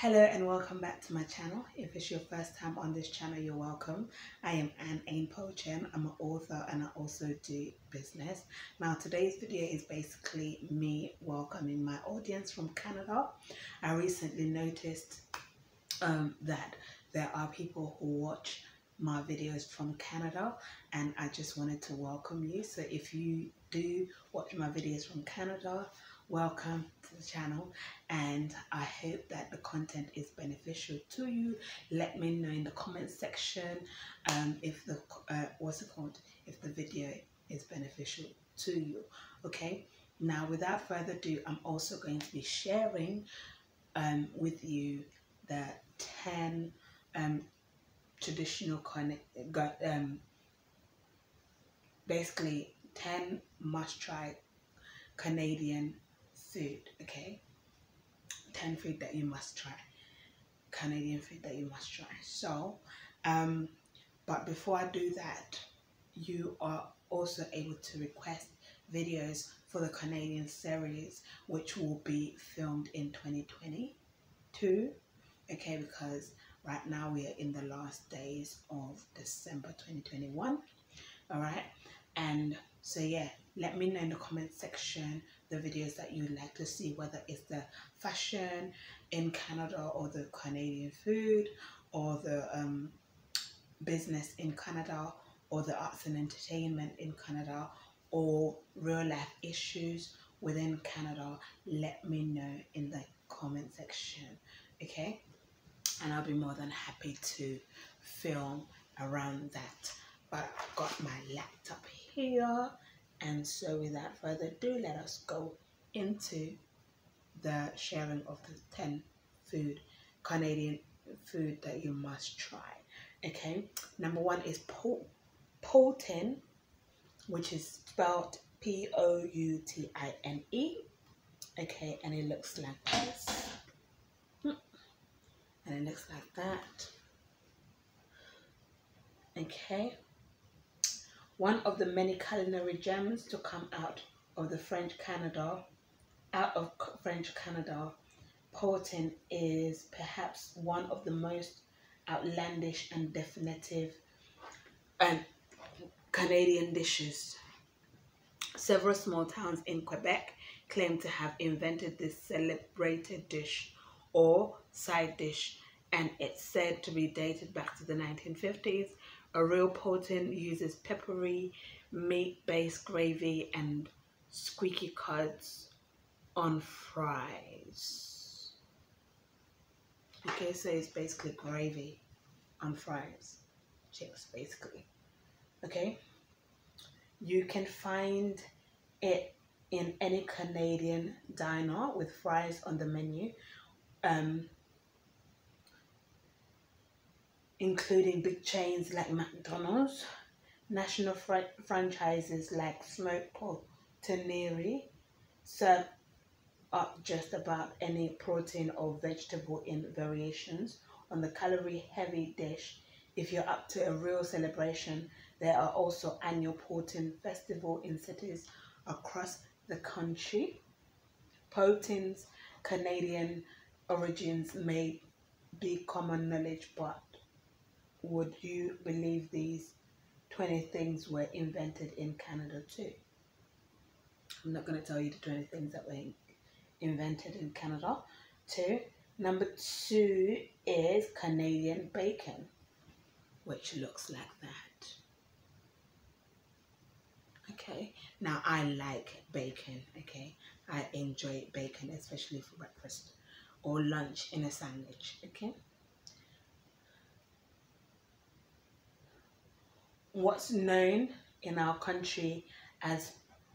Hello and welcome back to my channel. If it's your first time on this channel, you're welcome. I am A.H.P. I'm an author and I also do business. Now today's video is basically me welcoming my audience from Canada. I recently noticed that there are people who watch my videos from Canada, and I just wanted to welcome you. So if you do watch my videos from Canada, welcome to the channel, and I hope that the content is beneficial to you. Let me know in the comment section if the if the video is beneficial to you. Okay, now without further ado, I'm also going to be sharing with you the 10 traditional basically 10 must try Canadian food. Okay, 10 food that you must try, Canadian food that you must try. So but before I do that, you are also able to request videos for the Canadian series, which will be filmed in 2022. Okay, because right now we are in the last days of December 2021. All right, and so yeah, let me know in the comment section the videos that you'd like to see, whether it's the fashion in Canada or the Canadian food, or the business in Canada, or the arts and entertainment in Canada, or real life issues within Canada. Let me know in the comment section. Okay, and I'll be more than happy to film around that. But I've got my laptop here, and so without further ado, let us go into the sharing of the 10 Canadian food that you must try. Okay, number one is poutine, which is spelled Poutine. Okay, and it looks like this. And it looks like that. Okay, one of the many culinary gems to come out of French Canada, poutine is perhaps one of the most outlandish and definitive Canadian dishes. Several small towns in Quebec claim to have invented this celebrated dish or side dish, and it's said to be dated back to the 1950s. A real poutine uses peppery, meat-based gravy and squeaky cuts on fries. Okay, so it's basically gravy on fries, chips basically. Okay, you can find it in any Canadian diner with fries on the menu, including big chains like McDonald's, national franchises like Smoked Poutineery serve up just about any protein or vegetable in variations on the calorie-heavy dish. If you're up to a real celebration, there are also annual poutine festival in cities across the country. Poutine's Canadian origins may be common knowledge, but would you believe these 20 things were invented in Canada too? I'm not going to tell you the 20 things that were invented in Canada too. Number 2 is Canadian bacon, which looks like that. Okay, now I like bacon. Okay, I enjoy bacon, especially for breakfast or lunch in a sandwich. Okay, what's known in our country as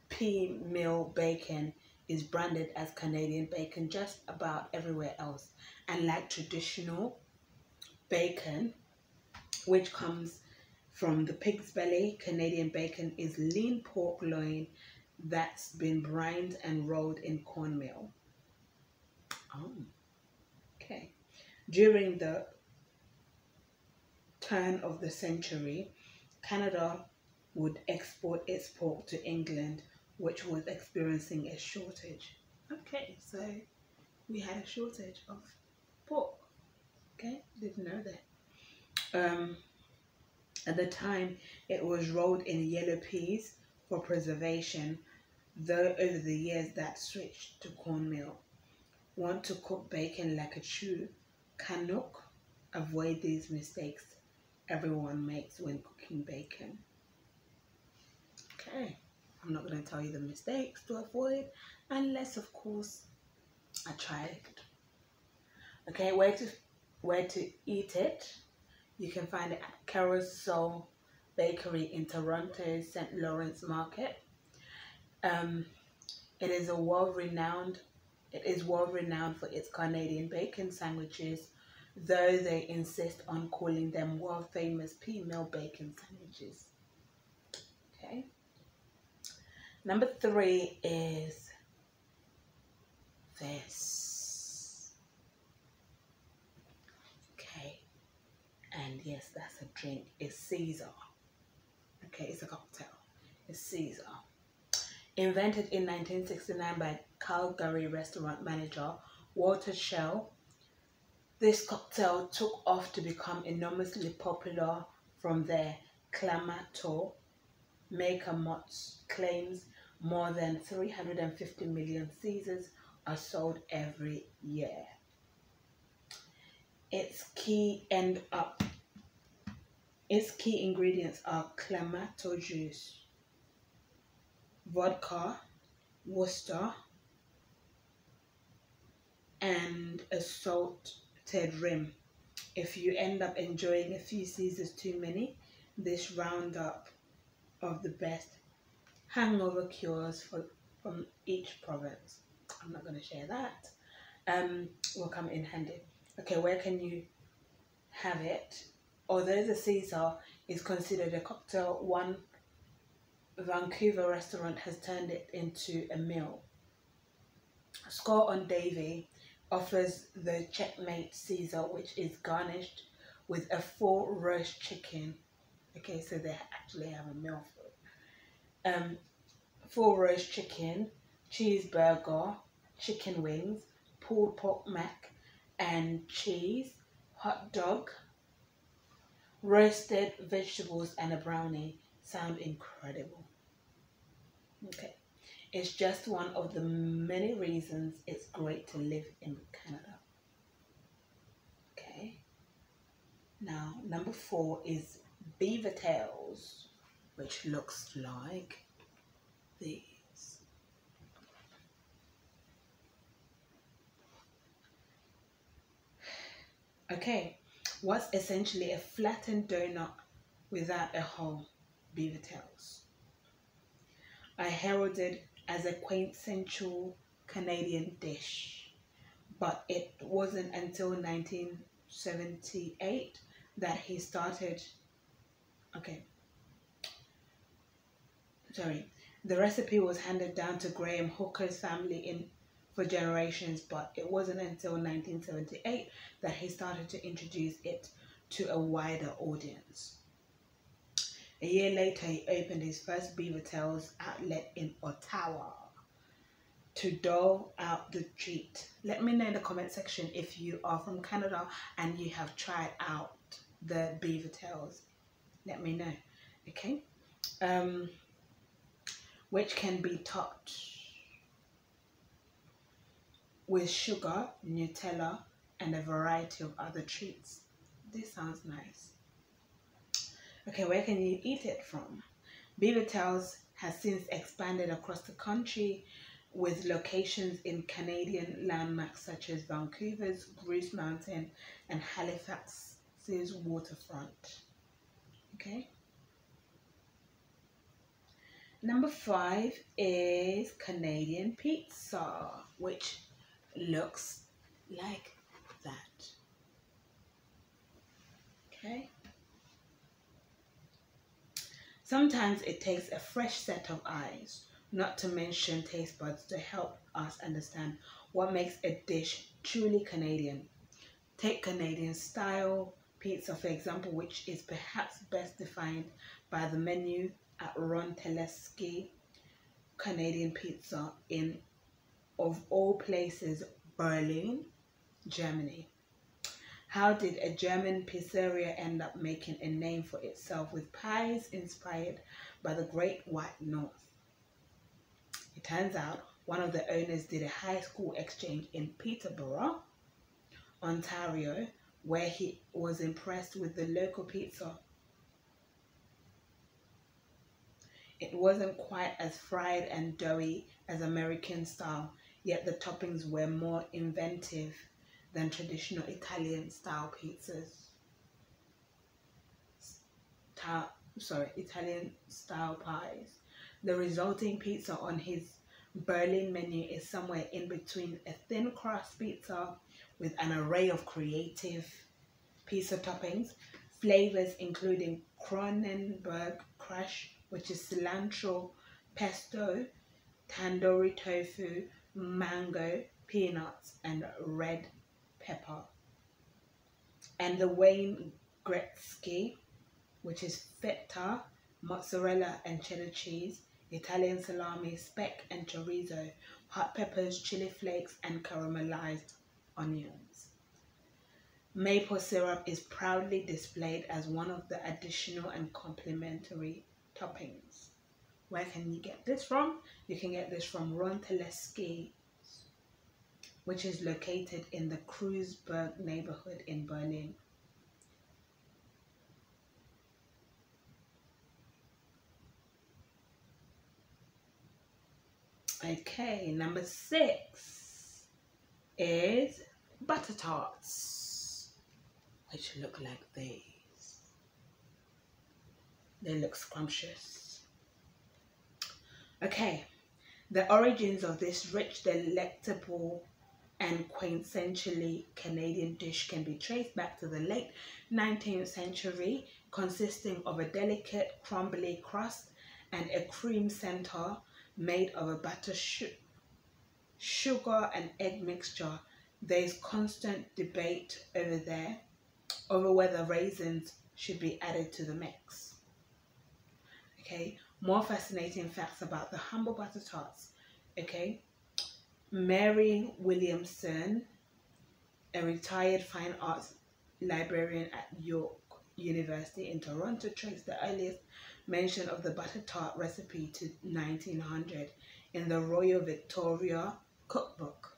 pea meal bacon is branded as Canadian bacon just about everywhere else. And like traditional bacon, which comes from the pig's belly, Canadian bacon is lean pork loin that's been brined and rolled in cornmeal. Oh, okay. During the turn of the century, Canada would export its pork to England, which was experiencing a shortage. Okay, so we had a shortage of pork. Okay, didn't know that. At the time, it was rolled in yellow peas for preservation, though over the years that switched to cornmeal. Want to cook bacon like a true Canuck? Avoid these mistakes everyone makes when cooking bacon. Okay, I'm not going to tell you the mistakes to avoid, unless, of course, I tried it. Okay, where to eat it? You can find it at Carousel Bakery in Toronto's St. Lawrence Market. It is world renowned for its Canadian bacon sandwiches, though they insist on calling them world famous pea meal bacon sandwiches. Okay. Number 3 is this. Okay. And yes, that's a drink. It's Caesar. Okay, it's a cocktail. It's Caesar. Invented in 1969 by Calgary restaurant manager Walter Schell, this cocktail took off to become enormously popular from there. Clamato maker Mott's claims more than 350 million Caesars are sold every year. Its key ingredients are Clamato juice, vodka, Worcester, and a salted rim. If you end up enjoying a few Caesars too many, this roundup of the best hangover cures from each province. I'm not going to share that. Will come in handy. Okay, where can you have it? Although the Caesar is considered a cocktail, one Vancouver restaurant has turned it into a meal. Score on Davy offers the Checkmate Caesar, which is garnished with a full roast chicken. Okay, so they actually have a meal for it. Full roast chicken, cheeseburger, chicken wings, pulled pork mac and cheese, hot dog, roasted vegetables, and a brownie. Sound incredible. Okay. It's just one of the many reasons it's great to live in Canada. Okay. Now, number 4 is beaver tails, which looks like these. Okay. What's essentially a flattened donut without a hole? Beaver tails are heralded as a quintessential Canadian dish, but it wasn't until 1978 that he started. The recipe was handed down to Graham Hooker's family for generations, but it wasn't until 1978 that he started to introduce it to a wider audience. A year later, he opened his first Beaver Tails outlet in Ottawa to dole out the treat. Let me know in the comment section if you are from Canada and you have tried out the Beaver Tails. Let me know, okay? Which can be topped with sugar, Nutella, and a variety of other treats. This sounds nice. Okay, where can you eat it from? Beaver Tails has since expanded across the country with locations in Canadian landmarks such as Vancouver's Bruce Mountain and Halifax's waterfront. Okay. Number 5 is Canadian pizza, which looks like that. Okay. Sometimes it takes a fresh set of eyes, not to mention taste buds, to help us understand what makes a dish truly Canadian. Take Canadian style pizza, for example, which is perhaps best defined by the menu at Ron Telesky Canadian Pizza in, of all places, Berlin, Germany. How did a German pizzeria end up making a name for itself with pies inspired by the Great White North? It turns out one of the owners did a high school exchange in Peterborough, Ontario, where he was impressed with the local pizza. It wasn't quite as fried and doughy as American style, yet the toppings were more inventive than traditional Italian style pizzas. Italian style pies. The resulting pizza on his Berlin menu is somewhere in between a thin crust pizza with an array of creative pizza toppings, flavors including Kronenberg crush, which is cilantro, pesto, tandoori tofu, mango, peanuts, and red pepper. And the Wayne Gretzky, which is feta, mozzarella and cheddar cheese, Italian salami, speck and chorizo, hot peppers, chili flakes, and caramelized onions. Maple syrup is proudly displayed as one of the additional and complementary toppings. Where can you get this from? You can get this from Ron Teleski, which is located in the Kreuzberg neighborhood in Berlin. Okay, number 6 is butter tarts, which look like these. They look scrumptious. Okay, the origins of this rich, delectable, and quintessentially Canadian dish can be traced back to the late 19th century, consisting of a delicate, crumbly crust and a cream center made of a butter, sugar, and egg mixture. There is constant debate over whether raisins should be added to the mix. Okay, more fascinating facts about the humble butter tarts. Okay, Mary Williamson, a retired fine arts librarian at York University in Toronto, traced the earliest mention of the butter tart recipe to 1900 in the Royal Victoria Cookbook.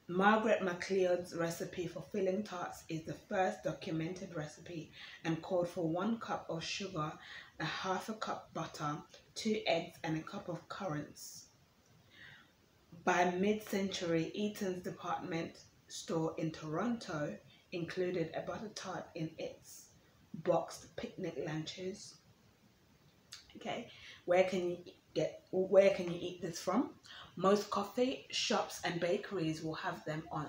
Margaret MacLeod's recipe for filling tarts is the first documented recipe and called for 1 cup of sugar, a half a cup butter, 2 eggs, and a cup of currants. By mid-century, Eaton's department store in Toronto included a butter tart in its boxed picnic lunches. Okay, where can you eat this from? Most coffee shops and bakeries will have them on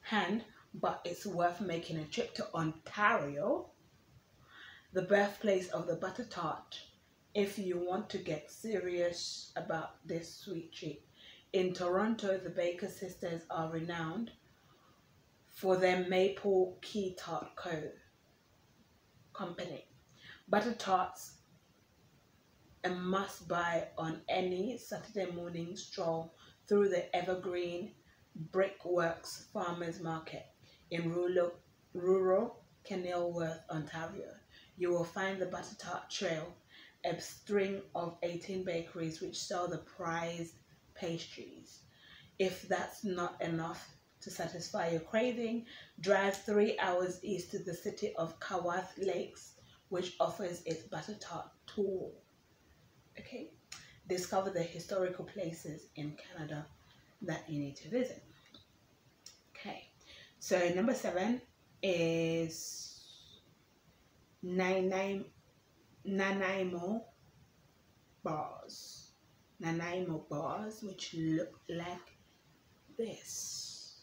hand, but it's worth making a trip to Ontario, the birthplace of the butter tart, if you want to get serious about this sweet treat. In Toronto, the Baker sisters are renowned for their Maple Key Tart Company. Butter tarts a must-buy on any Saturday morning stroll through the evergreen Brickworks Farmers Market in rural Kenilworth, Ontario. You will find the Butter Tart Trail, a string of 18 bakeries which sell the prized pastries. If that's not enough to satisfy your craving, drive 3 hours east to the city of Kawarth Lakes, which offers its butter tart tour. Okay, discover the historical places in Canada that you need to visit. Okay, so number 7 is Nanaimo bars. Nanaimo bars, which look like this.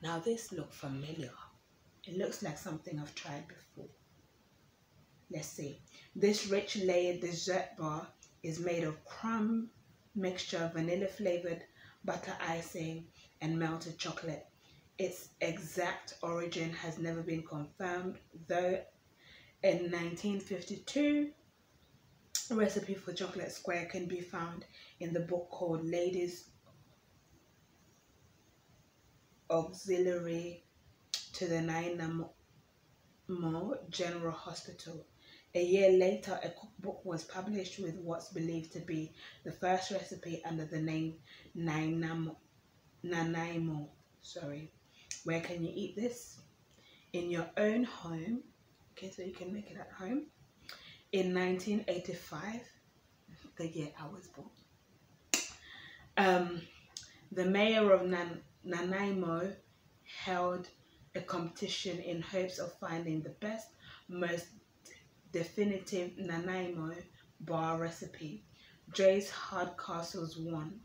Now this looks familiar. It looks like something I've tried before. Let's see. This rich layered dessert bar is made of crumb mixture, vanilla flavored butter icing, and melted chocolate. Its exact origin has never been confirmed, though in 1952, a recipe for chocolate square can be found in the book called Ladies Auxiliary to the Nanaimo General Hospital. A year later, a cookbook was published with what's believed to be the first recipe under the name Nanaimo. Where can you eat this? In your own home. Okay, so you can make it at home. In 1985, the year I was born, the mayor of Nanaimo held a competition in hopes of finding the best, most definitive Nanaimo bar recipe. Joyce Hardcastle's won,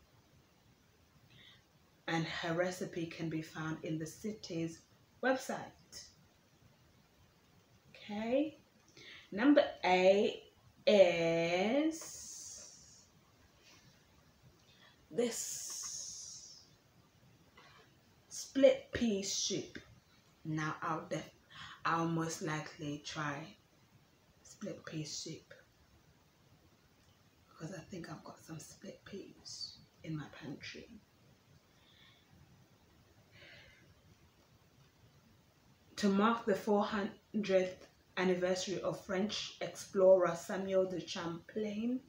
and her recipe can be found in the city's website. Okay, number 8 is this split pea soup. Now I'll most likely try split pea soup because I think I've got some split peas in my pantry. To mark the 400th anniversary of French explorer Samuel de Champlain's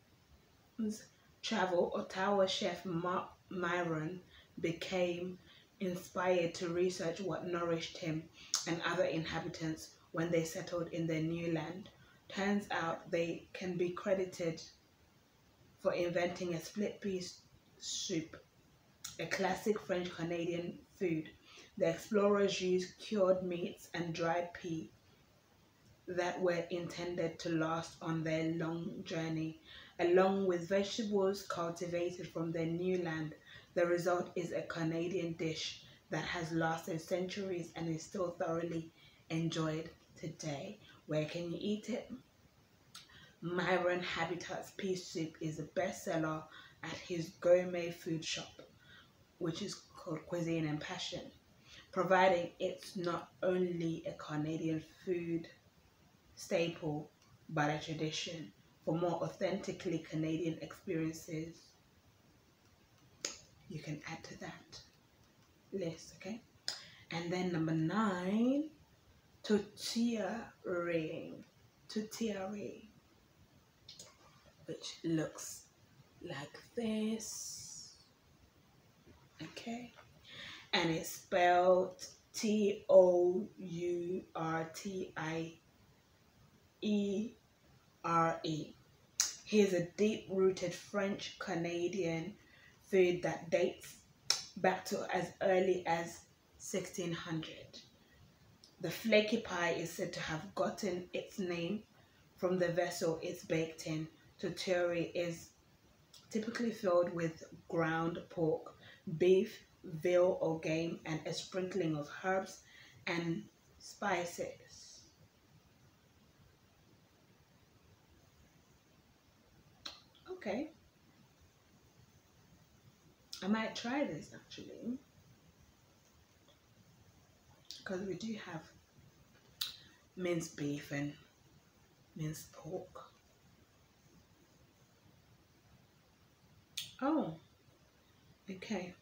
travel, Ottawa chef Mark Myron became inspired to research what nourished him and other inhabitants when they settled in their new land. Turns out they can be credited for inventing a split pea soup, a classic French Canadian food. The explorers used cured meats and dried pea that were intended to last on their long journey, along with vegetables cultivated from their new land. The result is a Canadian dish that has lasted centuries and is still thoroughly enjoyed today. Where can you eat it? Myron Habitat's pea soup is a bestseller at his gourmet food shop, which is called Cuisine and Passion, providing it's not only a Canadian food staple but a tradition. For more authentically Canadian experiences, you can add to that list, okay? And then number 9, tortilla ring, which looks like this, okay? And it's spelled Tourtiere. Here's a deep-rooted French Canadian food that dates back to as early as 1600. The flaky pie is said to have gotten its name from the vessel it's baked in. Tortilla is typically filled with ground pork, beef, veal or game, and a sprinkling of herbs and spices. Okay, I might try this actually, because we do have minced beef and minced pork. Oh, okay.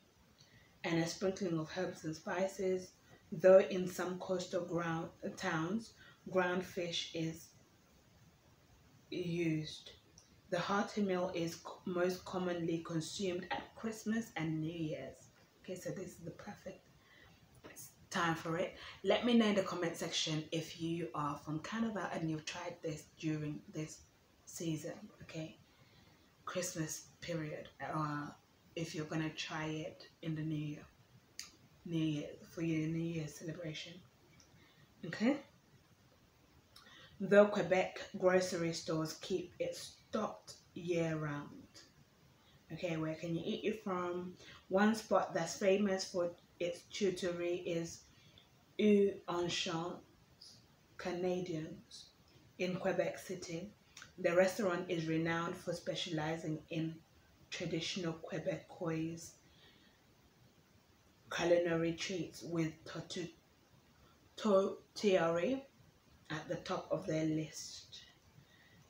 And a sprinkling of herbs and spices. Though in some coastal towns, ground fish is used. The hearty meal is most commonly consumed at Christmas and New Year's. Okay, so this is the perfect time for it. Let me know in the comment section if you are from Canada and you've tried this during this season, okay? Christmas period, or if you're gonna try it in the New Year for your New Year celebration, okay? Though Quebec grocery stores keep it stocked year round. Okay, where can you eat it from? One spot that's famous for its charcuterie is Enchant Canadians in Quebec City. The restaurant is renowned for specializing in traditional Quebecois culinary treats, with tortilla at the top of their list.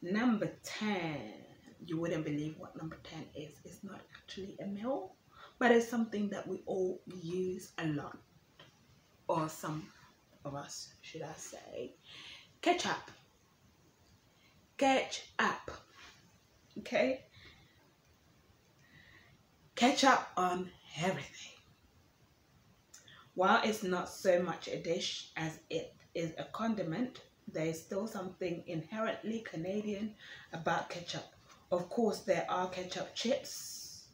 Number 10. You wouldn't believe what number 10 is. It's not actually a meal, but it's something that we all use a lot, or some of us, should I say. Ketchup. Ketchup. Okay? Ketchup on everything. While it's not so much a dish as it is a condiment, there is still something inherently Canadian about ketchup. Of course, there are ketchup chips,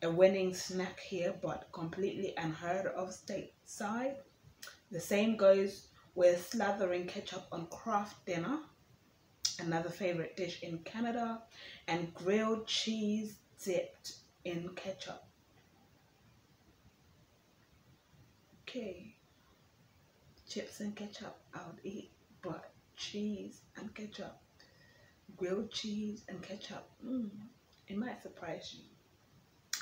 a winning snack here, but completely unheard of stateside. The same goes with slathering ketchup on craft dinner, another favorite dish in Canada, and grilled cheese dipped in ketchup. Okay, chips and ketchup I would eat, but cheese and ketchup, grilled cheese and ketchup, it might surprise you.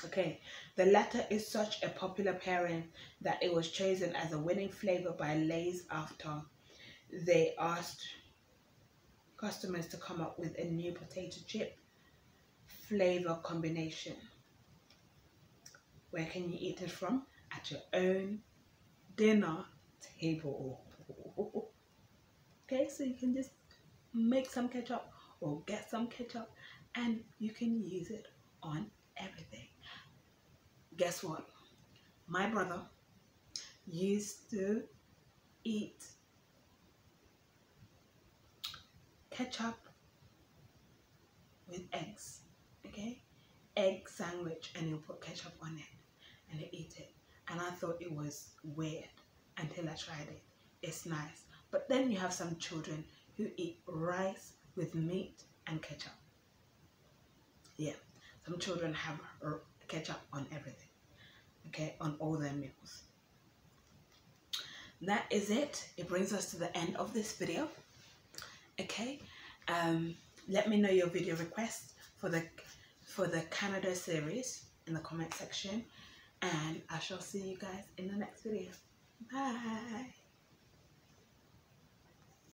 Okay, the latter is such a popular pairing that it was chosen as a winning flavor by Lay's after they asked customers to come up with a new potato chip flavor combination. Where can you eat it from? At your own dinner table. Okay, so you can just make some ketchup or get some ketchup and you can use it on everything. Guess what? My brother used to eat ketchup with eggs. Okay? Egg sandwich, and he'll put ketchup on it and he'll eat it. And I thought it was weird until I tried it. It's nice. But then you have some children who eat rice with meat and ketchup. Yeah, some children have ketchup on everything. Okay, on all their meals. That is it. It brings us to the end of this video. Okay, let me know your video requests for the Canada series in the comment section, and I shall see you guys in the next video. Bye.